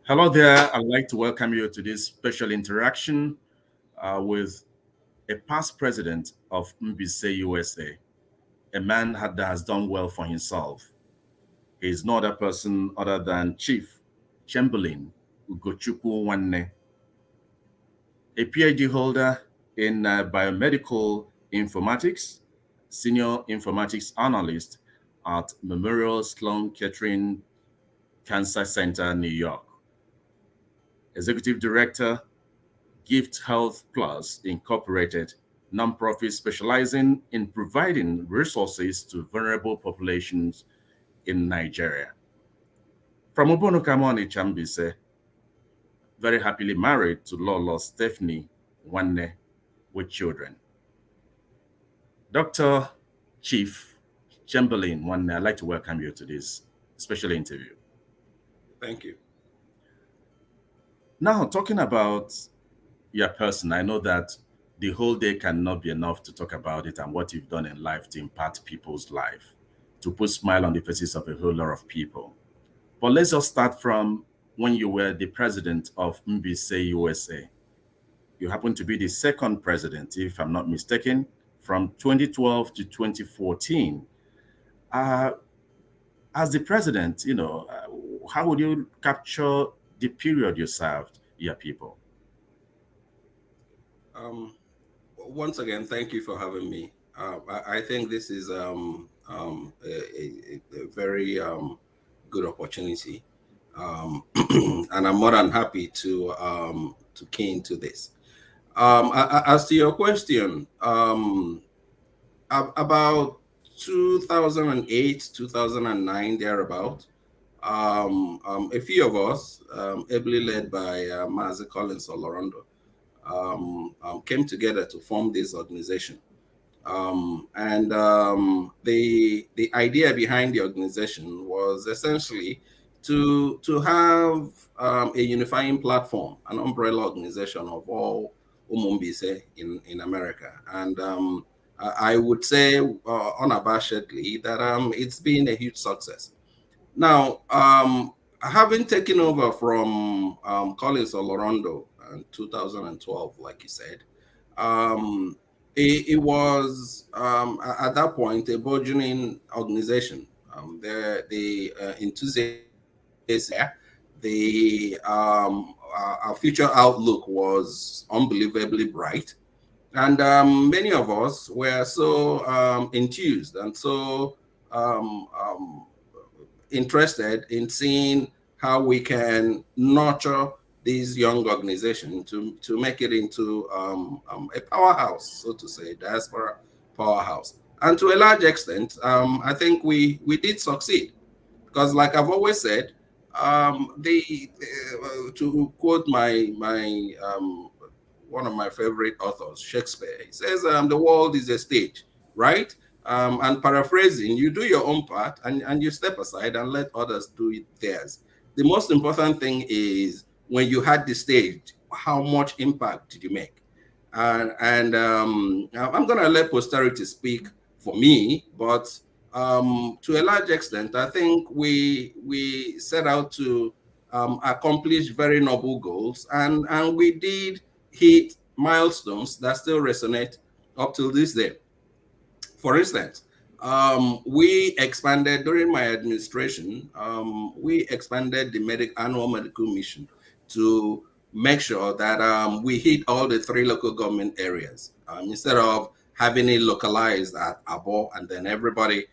Hello there. I'd like to welcome you to this special interaction with a past president of MBC USA, a man that has done well for himself. He is no other person other than Chief Chamberlain Nwanne, a PhD holder in biomedical informatics, senior informatics analyst at Memorial Sloan Kettering Cancer Center, New York, executive director Gift Health Plus Incorporated, nonprofit specializing in providing resources to vulnerable populations in Nigeria. From Obonokamoni Chambise, very happily married to Lolo Stephanie Nwanne with children. Dr. Chief Chamberlain Nwanne, I'd like to welcome you to this special interview. Thank you. Now, talking about your person, I know that the whole day cannot be enough to talk about it and what you've done in life to impact people's life, to put smile on the faces of a whole lot of people. But let's just start from when you were the president of MBC USA. You happen to be the second president, if I'm not mistaken, from 2012 to 2014. Uh, as the president, how would you capture the period you served your people? Um, Once again, thank you for having me. I think this is a very good opportunity, and I'm more than happy to key into this. As to your question, about 2008, 2009, thereabout, a few of us, ably led by Mazi Collins Olorondo, came together to form this organization. The idea behind the organization was essentially to have a unifying platform, an umbrella organization of all Umumbise in America. And I would say unabashedly that it's been a huge success. Now, having taken over from Collins Olorondo in 2012, like you said, um, it was at that point a burgeoning organization. The enthusiasts there, our future outlook was unbelievably bright, and many of us were so enthused and so um, um, interested in seeing how we can nurture this young organization to make it into a powerhouse, so to say, diaspora powerhouse. And to a large extent, I think we did succeed because, like I've always said, to quote my one of my favorite authors, Shakespeare, he says, "The world is a stage, right?" And paraphrasing, you do your own part and you step aside and let others do it theirs. The most important thing is when you had the stage, how much impact did you make? I'm going to let posterity speak for me, but to a large extent, I think we set out to accomplish very noble goals, and we did hit milestones that still resonate up till this day. For instance, we expanded during my administration. We expanded the annual medical mission to make sure that we hit all the three local government areas instead of having it localized at Abo and then everybody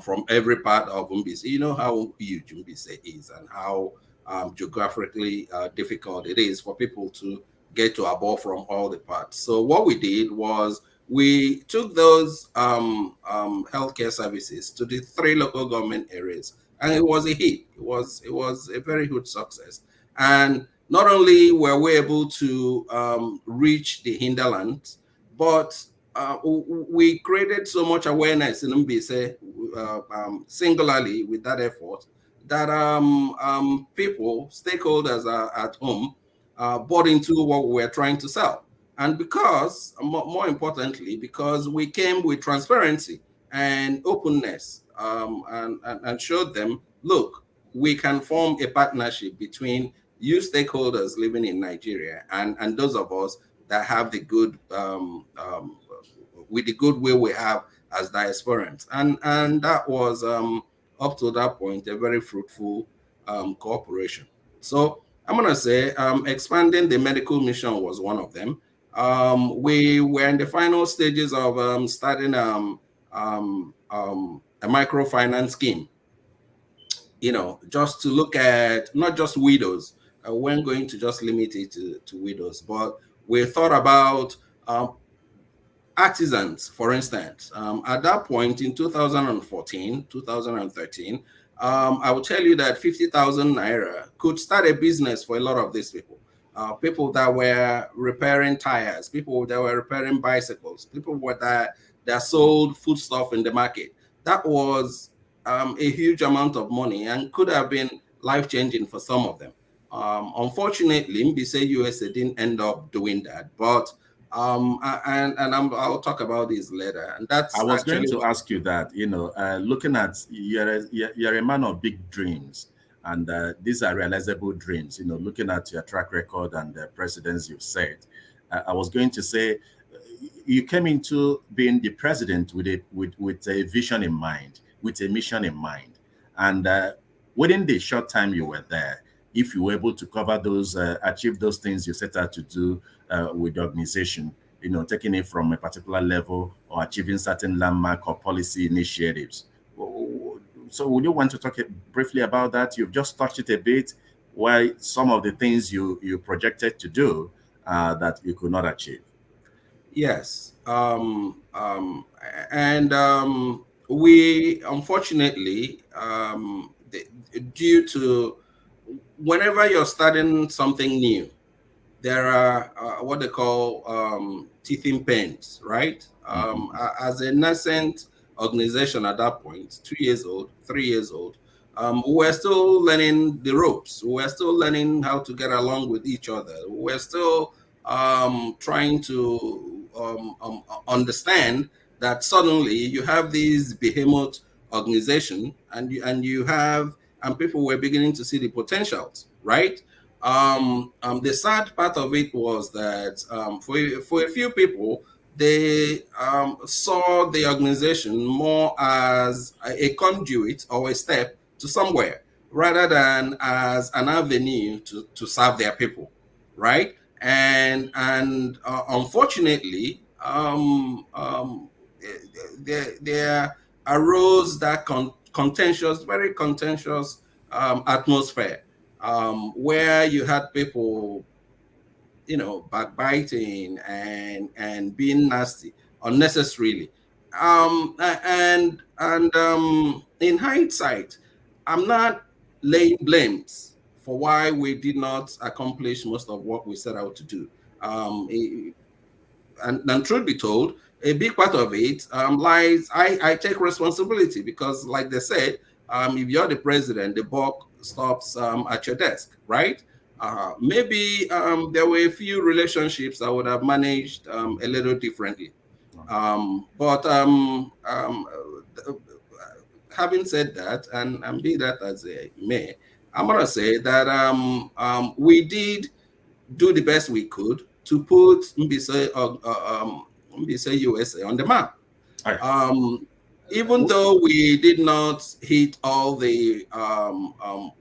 from every part of Umbisi. You know how huge Umbisi is and how geographically difficult it is for people to get to Abo from all the parts. So what we did was we took those healthcare services to the three local government areas, and it was a hit. It was a very good success. And not only were we able to reach the hinterlands, but we created so much awareness in Mbise, singularly with that effort, that people, stakeholders at home, bought into what we were trying to sell. And because, more importantly, because we came with transparency and openness and showed them, look, we can form a partnership between you stakeholders living in Nigeria, and those of us that have the good with the goodwill we have as diasporans, and that was up to that point a very fruitful cooperation. So I'm gonna say expanding the medical mission was one of them. We were in the final stages of starting a microfinance scheme, just to look at not just widows. We weren't going to just limit it to widows, but we thought about artisans, for instance. At that point in 2014, 2013, I will tell you that 50,000 naira could start a business for a lot of these people. People that were repairing tires, people that were repairing bicycles, that sold foodstuff in the market. That was a huge amount of money and could have been life changing for some of them. Unfortunately, Mbise USA didn't end up doing that, but I'll talk about this later. And I that's was going actually to what. ask you that, looking at you're a man of big dreams, and these are realizable dreams. Looking at your track record and the precedents you've set, I was going to say you came into being the president with a vision in mind, with a mission in mind, and within the short time you were there, if you were able to cover those, achieve those things you set out to do with the organization, taking it from a particular level or achieving certain landmark or policy initiatives. So, would you want to talk briefly about that? You've just touched it a bit. Why some of the things you projected to do that you could not achieve? Yes. And we unfortunately, due to whenever you're starting something new, there are what they call teething pains, right? Mhm. As a nascent organization at that point, 2 years old, 3 years old, we were still learning the ropes. We were still learning how to get along with each other. We were still trying to understand that suddenly you have these behemoth organization, and people were beginning to see the potentials, right? The sad part of it was that for a few people, they saw the organization more as a conduit or a step to somewhere rather than as an avenue to serve their people, right? And unfortunately, there arose that contentious, very contentious atmosphere where you had people, backbiting and being nasty unnecessarily. And in hindsight, I'm not laying blames for why we did not accomplish most of what we set out to do. Um, and truth be told, a big part of it lies. I take responsibility because, like they said, if you're the president, the buck stops at your desk, right? Maybe there were a few relationships I would have managed a little differently. But having said that, and be that as it may, I'm gonna say that we did do the best we could to put Mbise USA on the map. All right. Um, Even though we did not hit all the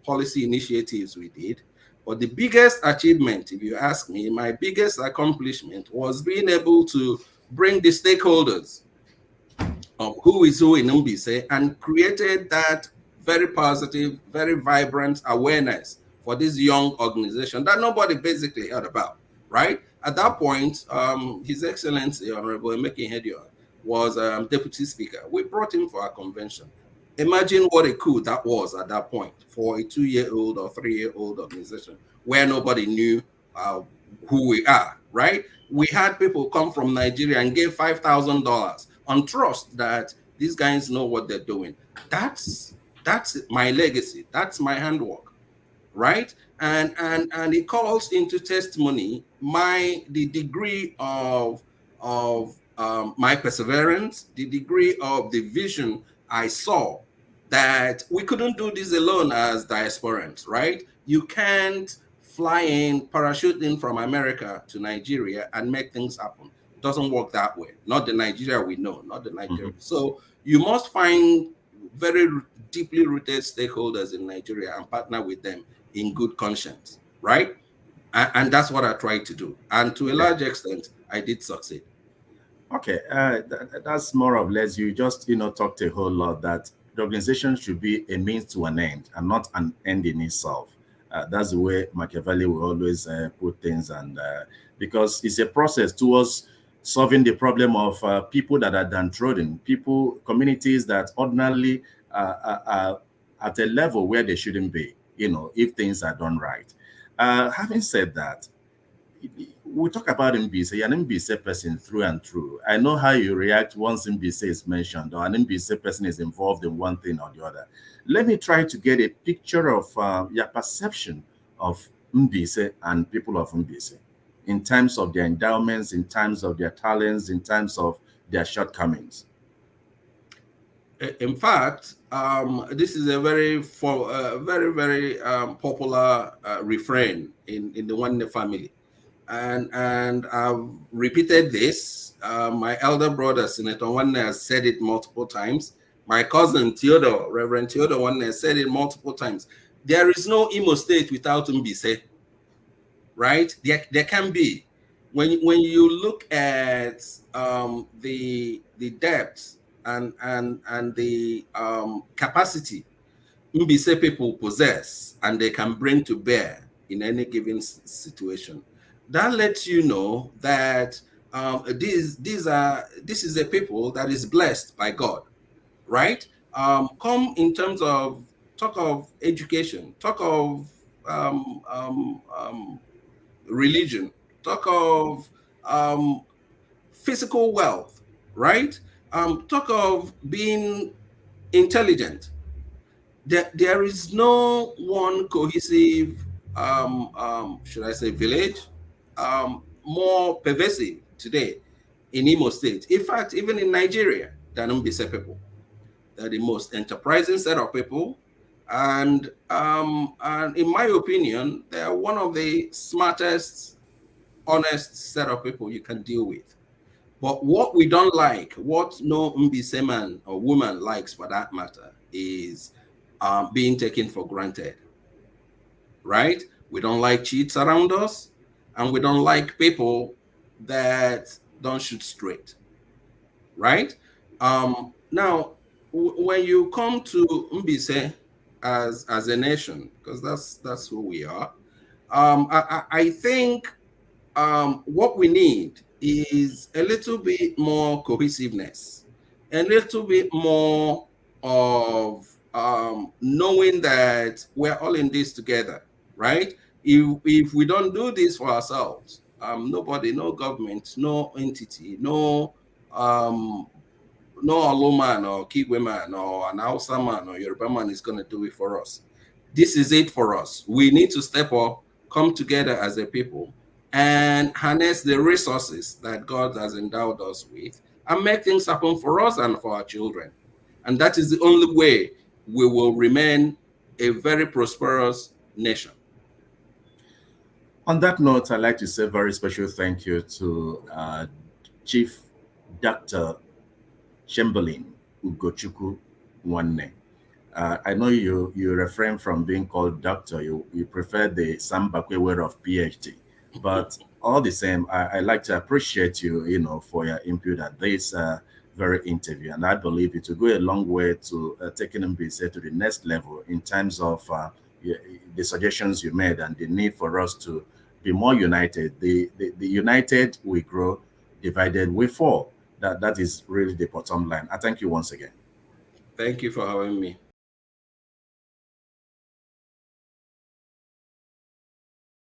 policy initiatives we did, but the biggest achievement, if you ask me, my biggest accomplishment was being able to bring the stakeholders of who is who in Mbise and created that very positive, very vibrant awareness for this young organization that nobody basically heard about, right? At that point, His Excellency Honorable Emeke Ihedioha was Deputy Speaker. We brought him for our convention. Imagine what a coup that was at that point for a 2-year-old or 3-year-old organization where nobody knew uh, who we are, right? We had people come from Nigeria and gave $5,000 on trust that these guys know what they're doing. That's my legacy. That's my handwork, right? And it calls into testimony the degree of my perseverance, the degree of the vision I saw that we couldn't do this alone as diasporans, right? You can't fly in, parachute in from America to Nigeria and make things happen. It doesn't work that way. Not the Nigeria we know, not the Nigeria. So you must find very deeply rooted stakeholders in Nigeria and partner with them in good conscience, right? And that's what I tried to do. And to a large extent, I did succeed. Okay, that's more or less, you just, talked a whole lot that the organization should be a means to an end and not an end in itself. That's the way Machiavelli will always put things, and because it's a process towards solving the problem of people that are downtrodden, people, communities that ordinarily are at a level where they shouldn't be, if things are done right. Having said that, we talk about MBC, you're an MBC person through and through. I know how you react once MBC is mentioned or an MBC person is involved in one thing or the other. Let me try to get a picture of your perception of MBC and people of MBC in terms of their endowments, in terms of their talents, in terms of their shortcomings. In fact, this is a very, very popular refrain in the Nwanne family. And I've repeated this. My elder brother, Senator Nwanne, has said it multiple times. My cousin Theodore, Reverend Theodore Nwanne, has said it multiple times. There is no Imo State without Mbise, right? There can be. When you look at the depth and the capacity Mbise people possess and they can bring to bear in any given situation, that lets you know that this is a people that is blessed by God, right? Come in terms of talk of education, talk of religion, talk of physical wealth, right? Talk of being intelligent. There is no one cohesive, should I say, village, more pervasive today in Imo State. In fact, even in Nigeria, than Mbise people. They're the most enterprising set of people. And in my opinion, they are one of the smartest, honest set of people you can deal with. But what we don't like, what no Mbise man or woman likes for that matter, is being taken for granted, right? We don't like cheats around us, and we don't like people that don't shoot straight, right? Now, when you come to Mbise as a nation, because that's who we are, I think what we need is a little bit more cohesiveness, a little bit more of knowing that we're all in this together, right? If we don't do this for ourselves, nobody, no government, no entity, no Oluman or Kigwe man or an Hausa man or Yoruba man is going to do it for us. This is it for us. We need to step up, come together as a people, and harness the resources that God has endowed us with and make things happen for us and for our children. And that is the only way we will remain a very prosperous nation. On that note, I'd like to say a very special thank you to Chief Dr.Chamberlain Nwanne. I know you refrain from being called doctor. You prefer the Sambakwe word of PhD, but all the same, I like to appreciate you, for your input at this very interview, and I believe it will go a long way to taking MBC to the next level in terms of the suggestions you made and the need for us to be more united. The united we grow, divided we fall. That is really the bottom line. I thank you once again. Thank you for having me.